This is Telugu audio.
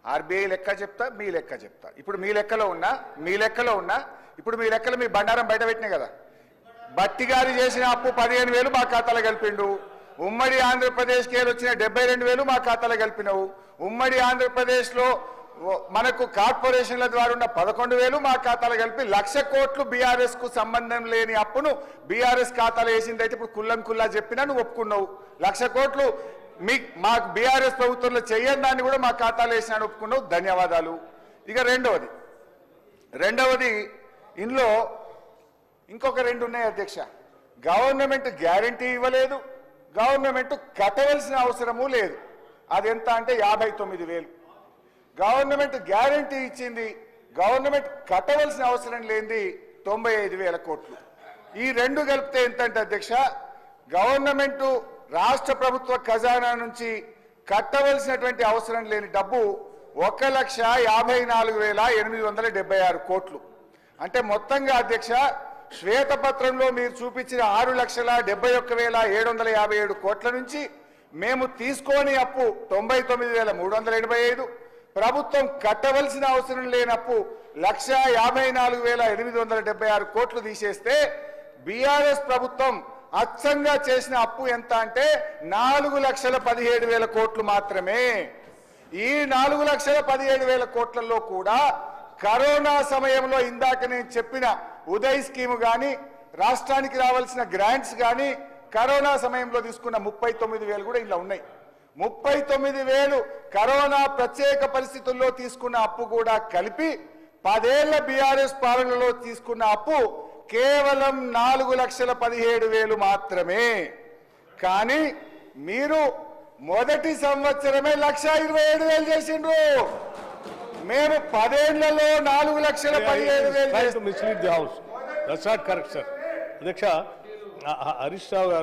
ఆర్బీఐ లెక్క చెప్తా, మీ లెక్క చెప్తా. ఇప్పుడు మీ లెక్కలో ఉన్నా ఇప్పుడు మీ లెక్కలు మీ బండారం బయట పెట్టినాయి కదా. బట్టి గారు చేసిన అప్పు 15,000 మా ఖాతాలో కలిపిండు. ఉమ్మడి ఆంధ్రప్రదేశ్కి వచ్చిన 72,000 మా ఖాతాలో కలిపినావు. ఉమ్మడి ఆంధ్రప్రదేశ్లో మనకు కార్పొరేషన్ల ద్వారా ఉన్న 11,000 మా ఖాతాలో కలిపి 1,00,000 కోట్లు బీఆర్ఎస్ కు సంబంధం లేని అప్పును బీఆర్ఎస్ ఖాతాలో వేసిందైతే ఇప్పుడు కుల్లా చెప్పినా నువ్వు ఒప్పుకున్నావు. 1,00,000 కోట్లు మాకు బీఆర్ఎస్ ప్రభుత్వంలో చెయ్యని దాన్ని కూడా మా ఖాతాలో వేసినాను ఒప్పుకున్నావు. ధన్యవాదాలు. ఇక రెండవది ఇందులో ఇంకొక 2 ఉన్నాయి అధ్యక్ష. గవర్నమెంట్ గ్యారంటీ ఇవ్వలేదు, గవర్నమెంట్ కట్టవలసిన అవసరము లేదు. అది ఎంత అంటే 59,000. గవర్నమెంట్ గ్యారంటీ ఇచ్చింది, గవర్నమెంట్ కట్టవలసిన అవసరం లేనిది 95,000 కోట్లు. ఈ 2 కలిపితే ఎంతంటే అధ్యక్ష, గవర్నమెంట్ రాష్ట్ర ప్రభుత్వ ఖజానా నుంచి కట్టవలసినటువంటి అవసరం లేని డబ్బు 1,54,876 కోట్లు. అంటే మొత్తంగా అధ్యక్ష శ్వేతపత్రంలో మీరు చూపించిన 6,71,757 కోట్ల నుంచి మేము తీసుకోని అప్పు 99,385, ప్రభుత్వం కట్టవలసిన అవసరం లేనప్పు 1,54,876 కోట్లు తీసేస్తే బీఆర్ఎస్ ప్రభుత్వం అచ్చంగా చేసిన అప్పు ఎంత అంటే 4,17,000 కోట్లు మాత్రమే. ఈ 4,17,000 కోట్లలో కూడా కరోనా సమయంలో ఇందాక నేను చెప్పిన ఉదయ్ స్కీమ్ కానీ, రాష్ట్రానికి రావాల్సిన గ్రాంట్స్ కానీ, కరోనా సమయంలో తీసుకున్న 39,000 కూడా ఇలా ఉన్నాయి. 39,000 కరోనా ప్రత్యేక పరిస్థితుల్లో తీసుకున్న అప్పు కూడా కలిపి 10 ఏళ్ల బీఆర్ఎస్ పాలనలో తీసుకున్న అప్పు కేవలం 4,17,000 మాత్రమే. కానీ మీరు మొదటి సంవత్సరమే 1,27,000 చేసిండ్రు. మేము 10 ఏళ్లలో 4,17,000. అధ్యక్ష హరీష్ రావు గారు